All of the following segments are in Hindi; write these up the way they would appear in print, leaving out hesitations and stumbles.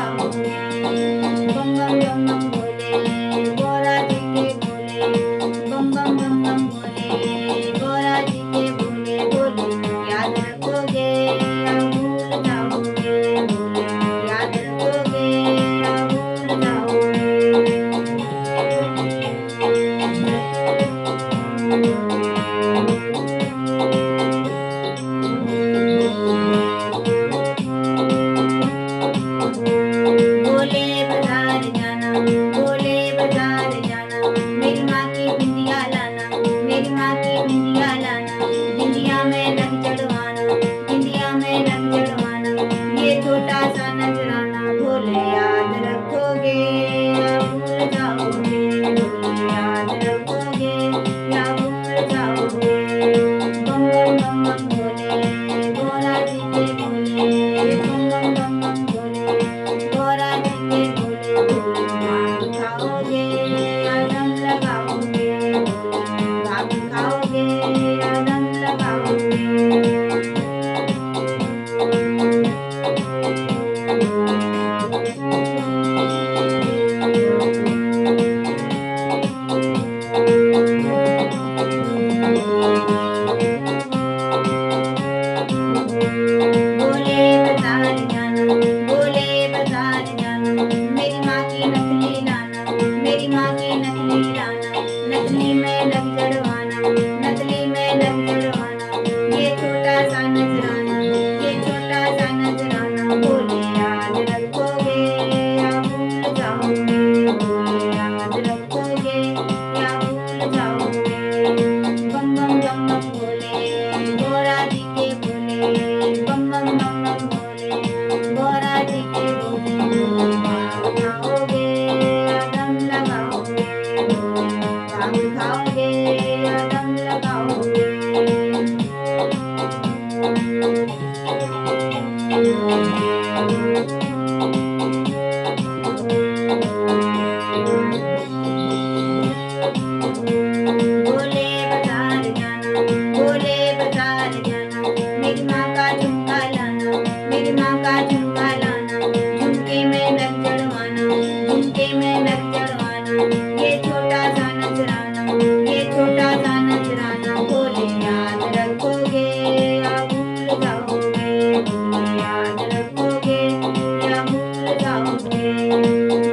लगाओगे। बम बम बम बम भोले गौरा जी के भोले, बम बम बम बम भोले गौरा जी के भोले भोले। याद रखोगे या भूल जाओगे, भोले याद रखोगे या भूल जाओगे। भोले बाजार जाना, भोले बाजार जाना, मेरी माँ की बिंदिया लाना, मेरी माँ की बिंदिया लाना। बिंदिया में रंग चढ़वाना, बिंदिया में रंग चढ़वाना। ये छोटा सा नजराना भोले याद रखोगे या भूल जाओगे, भोले याद रखोगे या भूल जाओगे। बम बम बम बम भोले गौरा जी के भोले, बम बम बम बम भोले गौरा जी के भोले भोले। भांग खाओगे या दम लगाओगे, भांग खाओगे या दम लगाओगे। भोले बाजार जाना, भोले बाजार जाना, मेरी माँ की नकली लाना, मेरी माँ की नकली लाना। नकली में लग चढ़वाना, नकली में लग चढ़वाना। ये छोटा सा नजराना, ये छोटा सा नजराना भोले याद रखोगे या भूल जाओगे, भोले याद रखोगे या भूल जाओगे। बम बम बम बम भोले गौरा जी के भोले, बम बम बम बम भोले गौरा जी के भोले। भांग खाओगे या दम लगाओगे, भांग खाओगे या दम लगाओगे। भोले बाजार जाना, भोले बाजार जाना, मेरी माँ का झुमका लाना, मेरी माँ का झुमका लाना। झुमके में लग चढ़वाना, झुमके में लग चढ़वाना। ये छोटा सा नजराना, ये छोटा सा नजराना भोले याद रखोगे या भूल जाओगे, भोले याद रखोगे या भूल जाओगे।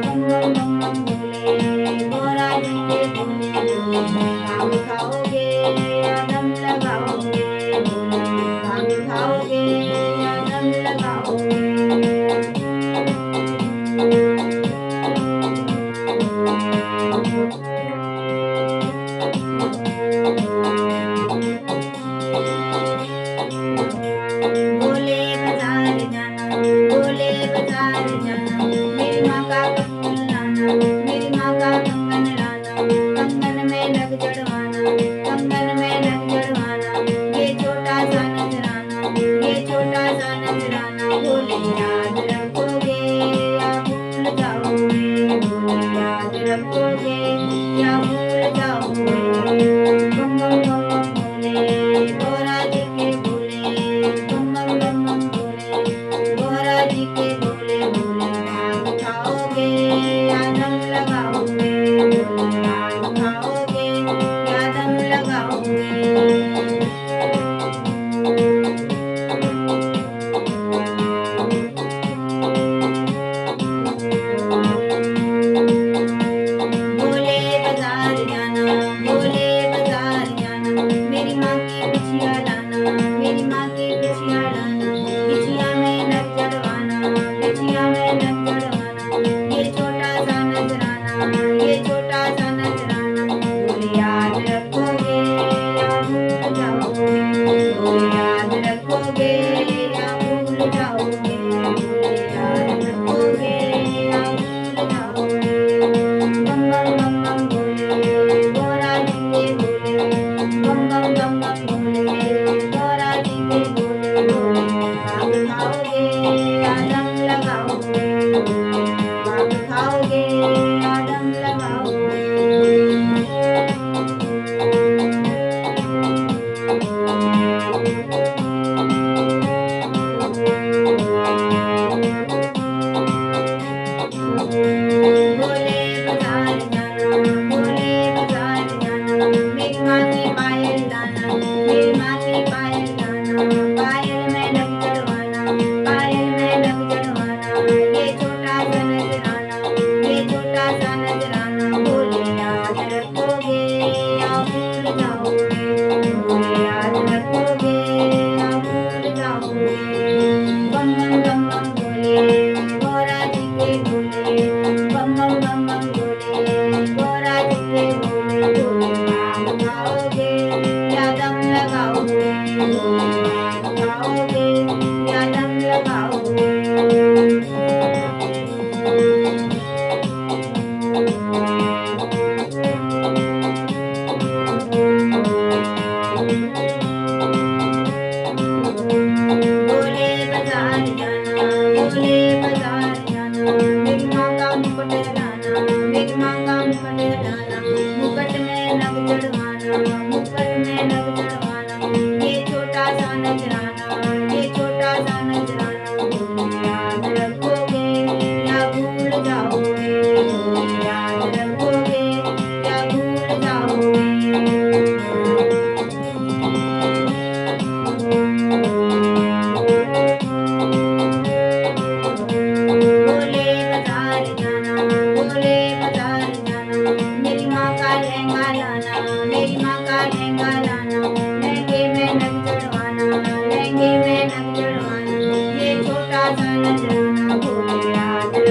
बम बम बम बम भोले गौरा जी के भोले, भांग खाओगे या दम लगाओगे, भांग खाओगे या दम लगाओगे। भोले बाजार जाना, भोले बाजार जाना, मेरी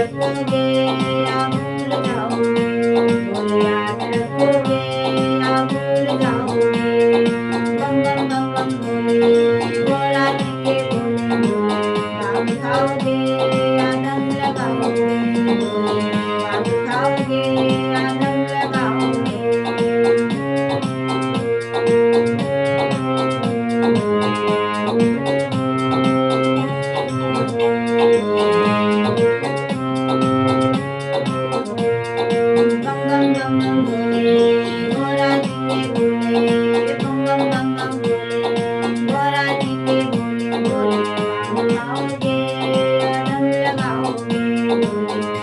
रखोगे या भूल जाओगे, बोले याद रखोगे या भूल जाओगे। बम बम बम बम भोले, भोला जी के भोले भोले, भांग खाओगे या दम लगाओगे, भोले भांग खाओगे या दम लगाओगे। बम बम बम बम भोले, भोला जी के भोले, बम बम बम बम भोले, भोला जी के भोले भोले, भांग खाओगे या दम लगाओगे, भोले